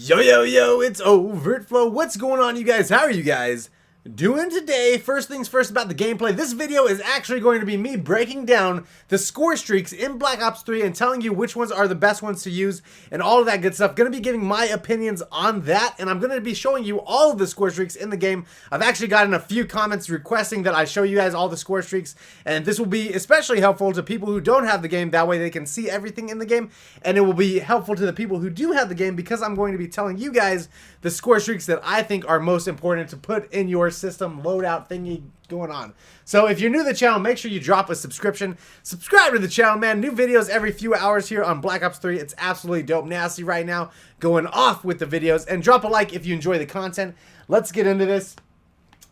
Yo, it's Overtflow. What's going on, you guys? How are you guys doing today? First things first about the gameplay. This video is actually going to be me breaking down the score streaks in Black Ops 3 and telling you which ones are the best ones to use and all of that good stuff. Going to be giving my opinions on that, and I'm going to be showing you all of the score streaks in the game. I've actually gotten a few comments requesting that I show you guys all the score streaks, and this will be especially helpful to people who don't have the game. That way they can see everything in the game, and it will be helpful to the people who do have the game because I'm going to be telling you guys the score streaks that I think are most important to put in your system loadout thingy going on. So if you're new to the channel, make sure you drop a subscription. Subscribe to the channel, man. New videos every few hours here on Black Ops 3. It's absolutely dope nasty right now. Going off with the videos. And drop a like if you enjoy the content. Let's get into this.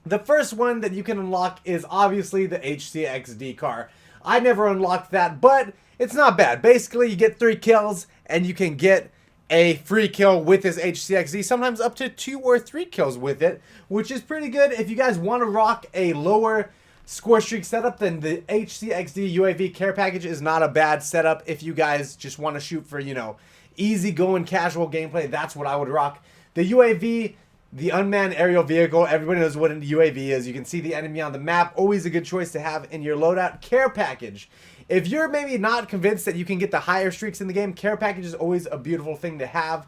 The first one that you can unlock is obviously the HCXD car. I never unlocked that, but it's not bad. Basically, you get 3 kills and you can get a free kill with this HCXD, sometimes up to 2 or 3 kills with it, which is pretty good. If you guys want to rock a lower score streak setup, then the HCXD UAV care package is not a bad setup. If you guys just want to shoot for, you know, easy going casual gameplay, that's what I would rock. The UAV, the unmanned aerial vehicle, everybody knows what a UAV is. You can see the enemy on the map, always a good choice to have in your loadout. Care package. If you're maybe not convinced that you can get the higher streaks in the game, care package is always a beautiful thing to have.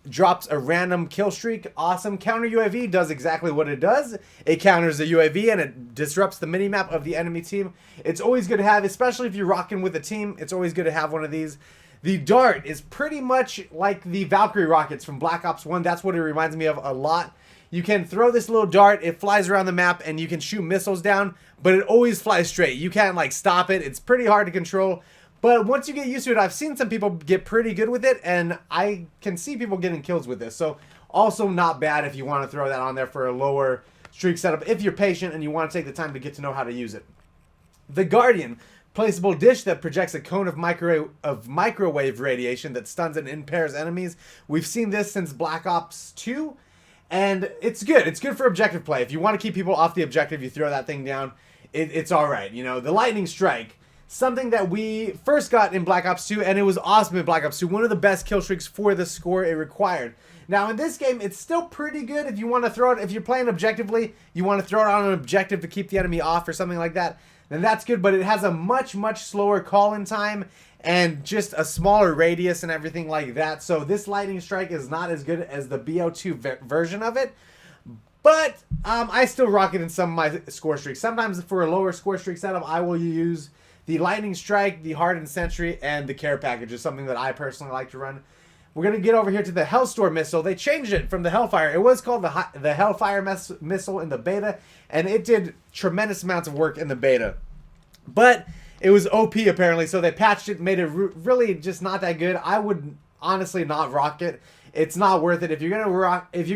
Drops a random kill streak. Awesome. Counter UAV does exactly what it does. It counters the UAV and it disrupts the minimap of the enemy team. It's always good to have, especially if you're rocking with a team. It's always good to have one of these. The dart is pretty much like the Valkyrie rockets from Black Ops 1. That's what it reminds me of a lot. You can throw this little dart, it flies around the map, and you can shoot missiles down, but it always flies straight. You can't, like, stop it. It's pretty hard to control, but once you get used to it, I've seen some people get pretty good with it, and I can see people getting kills with this. So, also not bad if you want to throw that on there for a lower streak setup, if you're patient and you want to take the time to get to know how to use it. The Guardian. Placeable dish that projects a cone of microwave radiation that stuns and impairs enemies. We've seen this since Black Ops 2. And it's good. It's good for objective play. If you want to keep people off the objective, you throw that thing down. It's all right. You know, the lightning strike, something that we first got in Black Ops 2, and it was awesome in Black Ops 2. One of the best kill streaks for the score it required. Now, in this game, it's still pretty good if you want to throw it. If you're playing objectively, you want to throw it on an objective to keep the enemy off or something like that, then that's good. But it has a much slower call-in time and just a smaller radius and everything like that. So this lightning strike is not as good as the BO2 version of it. But I still rock it in some of my score streaks. Sometimes for a lower score streak setup, I will use the lightning strike, the hardened sentry, and the care package is something that I personally like to run. We're going to get over here to the Hellstorm missile. They changed it from the Hellfire. It was called the Hellfire missile in the beta, and it did tremendous amounts of work in the beta. But it was OP apparently, so they patched it, made it really just not that good. I would honestly not rock it. It's not worth it. If you're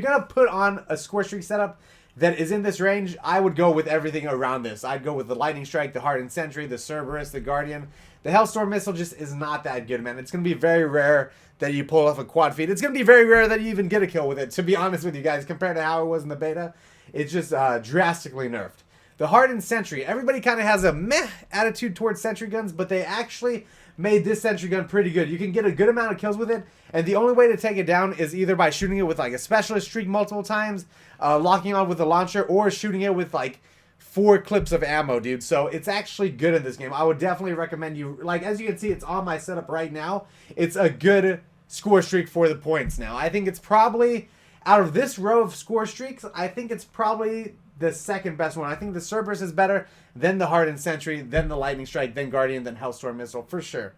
gonna put on a score streak setup that is in this range, I would go with everything around this. I'd go with the lightning strike, the hardened sentry, the Cerberus, the Guardian. The Hellstorm missile just is not that good, man. It's gonna be very rare that you pull off a quad feed. It's gonna be very rare that you even get a kill with it, to be honest with you guys, compared to how it was in the beta. It's just drastically nerfed. The hardened sentry. Everybody kind of has a meh attitude towards sentry guns, but they actually made this sentry gun pretty good. You can get a good amount of kills with it, and the only way to take it down is either by shooting it with like a specialist streak multiple times, locking on with a launcher, or shooting it with like 4 clips of ammo, dude. So it's actually good in this game. I would definitely recommend you, like, as you can see, it's on my setup right now. It's a good score streak for the points now. I think it's probably, out of this row of score streaks, I think it's probably the second best one. I think the Cerberus is better, then the hardened sentry, then the lightning strike, then Guardian, then Hellstorm missile for sure.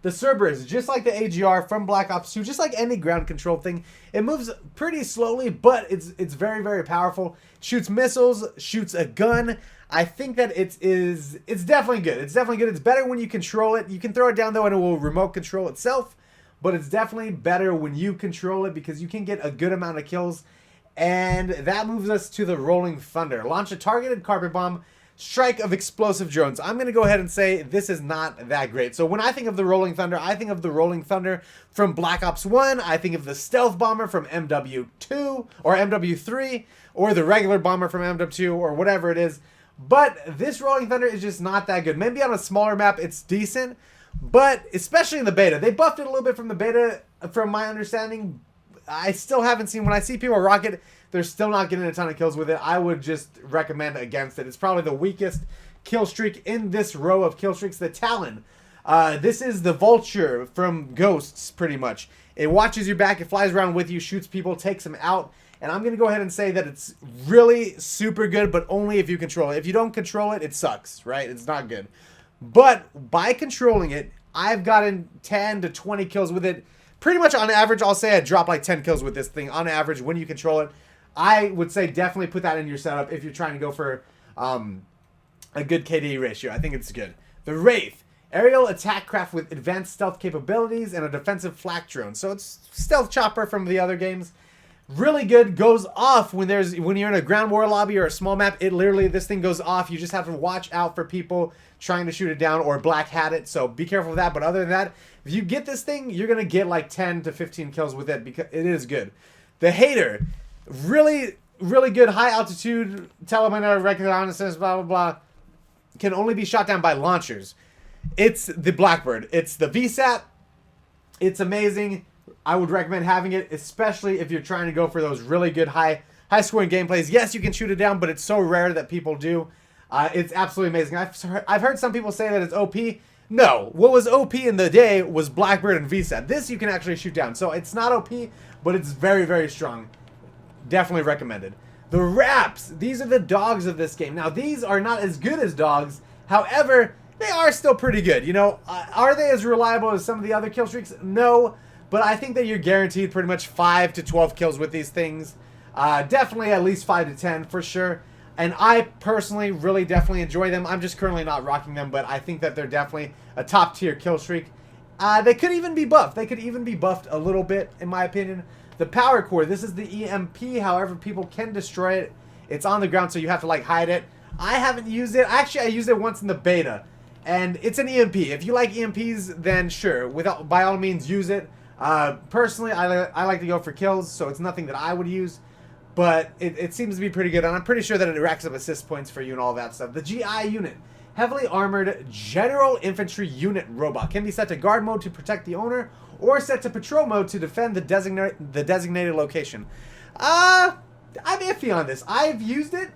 The Cerberus, just like the AGR from Black Ops 2, just like any ground control thing, it moves pretty slowly, but it's very powerful. Shoots missiles, shoots a gun. I think that it's definitely good. It's definitely good. It's better when you control it. You can throw it down though and it will remote control itself, but it's definitely better when you control it because you can get a good amount of kills. And that moves us to the Rolling Thunder. Launch a targeted carpet bomb, strike of explosive drones. I'm going to go ahead and say this is not that great. So when I think of the Rolling Thunder, I think of the Rolling Thunder from Black Ops 1. I think of the stealth bomber from MW2 or MW3 or the regular bomber from MW2 or whatever it is. But this Rolling Thunder is just not that good. Maybe on a smaller map it's decent, but especially in the beta. They buffed it a little bit from the beta, from my understanding. I still haven't seen, when I see people rock it, they're still not getting a ton of kills with it. I would just recommend against it. It's probably the weakest kill streak in this row of kill streaks. The Talon. This is the vulture from Ghosts, pretty much. It watches your back, it flies around with you, shoots people, takes them out. And I'm going to go ahead and say that it's really super good, but only if you control it. If you don't control it, it sucks, right? It's not good. But by controlling it, I've gotten 10 to 20 kills with it. Pretty much on average, I'll say I drop like 10 kills with this thing on average when you control it. I would say definitely put that in your setup if you're trying to go for a good KD ratio. I think it's good. The Wraith. Aerial attack craft with advanced stealth capabilities and a defensive flak drone. So it's stealth chopper from the other games. Really good. Goes off when you're in a ground war lobby or a small map. It literally, this thing goes off. You just have to watch out for people trying to shoot it down or black hat it. So be careful with that. But other than that, if you get this thing, you're going to get like 10 to 15 kills with it because it is good. The Hater. Really, really good. High altitude, telemanner, reconnaissance, blah, blah, blah. Can only be shot down by launchers. It's the Blackbird. It's the VSAT. It's amazing. I would recommend having it, especially if you're trying to go for those really good high scoring gameplays. Yes, you can shoot it down, but it's so rare that people do. It's absolutely amazing. I've heard some people say that it's OP. No, what was OP in the day was Blackbird and VSAT. This you can actually shoot down. So it's not OP, but it's very, very strong. Definitely recommended. The Raps. These are the dogs of this game. Now, these are not as good as dogs. However, they are still pretty good. You know, are they as reliable as some of the other kill streaks? No, but I think that you're guaranteed pretty much 5 to 12 kills with these things. Definitely at least 5 to 10 for sure. And I personally really definitely enjoy them. I'm just currently not rocking them, but I think that they're definitely a top tier kill streak. They could even be buffed. They could even be buffed a little bit, in my opinion. The Power Core. This is the EMP. However, people can destroy it. It's on the ground, so you have to like hide it. I haven't used it. Actually, I used it once in the beta. And it's an EMP. If you like EMPs, then sure. By all means, use it. Personally, I like to go for kills, so it's nothing that I would use. But it seems to be pretty good, and I'm pretty sure that it racks up assist points for you and all that stuff. The GI unit. Heavily armored general infantry unit robot. Can be set to guard mode to protect the owner, or set to patrol mode to defend the designated location. I'm iffy on this. I've used it.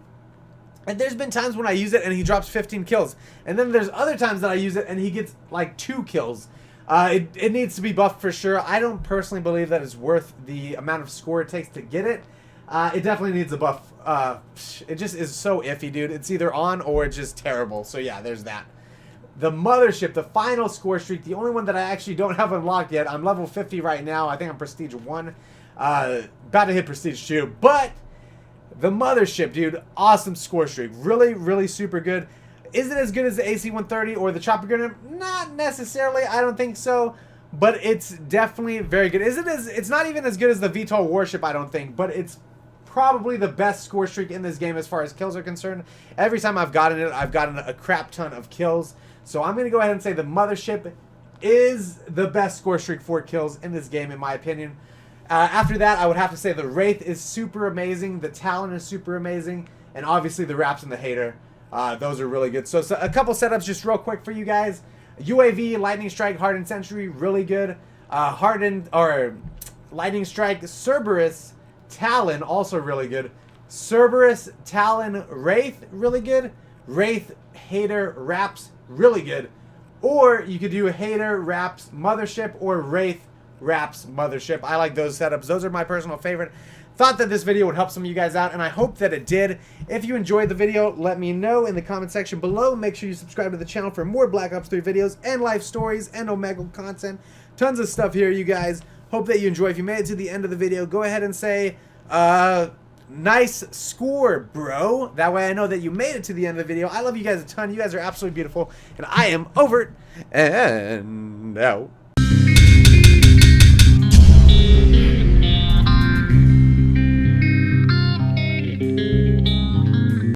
And there's been times when I use it and he drops 15 kills. And then there's other times that I use it and he gets like 2 kills. It needs to be buffed for sure. I don't personally believe that it's worth the amount of score it takes to get it. It definitely needs a buff. It just is so iffy, dude. It's either on or it's just terrible. So yeah, there's that. The Mothership, the final score streak, the only one that I actually don't have unlocked yet. I'm level 50 right now. I think I'm Prestige 1. About to hit Prestige 2. But the Mothership, dude, awesome score streak. Really, really super good. Is it as good as the AC-130 or the Chopper Gunner? Not necessarily. I don't think so. But it's definitely very good. It's not even as good as the VTOL Warship, I don't think. But it's probably the best score streak in this game as far as kills are concerned. Every time I've gotten it, I've gotten a crap ton of kills. So I'm going to go ahead and say the Mothership is the best score streak for kills in this game, in my opinion. After that, I would have to say the Wraith is super amazing. The Talon is super amazing. And obviously the Raps and the Hater. Those are really good. So a couple setups just real quick for you guys. UAV, Lightning Strike, Hardened Sentry, really good. Lightning Strike, Cerberus, Talon, also really good. Cerberus, Talon, Wraith, really good. Wraith, Hater, Raps, really good. Or you could do Hater, Raps, Mothership, or Wraith, Raps, Mothership. I like those setups. Those are my personal favorite. Thought that this video would help some of you guys out, and I hope that it did. If you enjoyed the video, let me know in the comment section below. Make sure you subscribe to the channel for more Black Ops 3 videos and life stories and Omegle content. Tons of stuff here, you guys. Hope that you enjoy. If you made it to the end of the video, go ahead and say, nice score, bro. That way I know that you made it to the end of the video. I love you guys a ton. You guys are absolutely beautiful, and I am over it and out.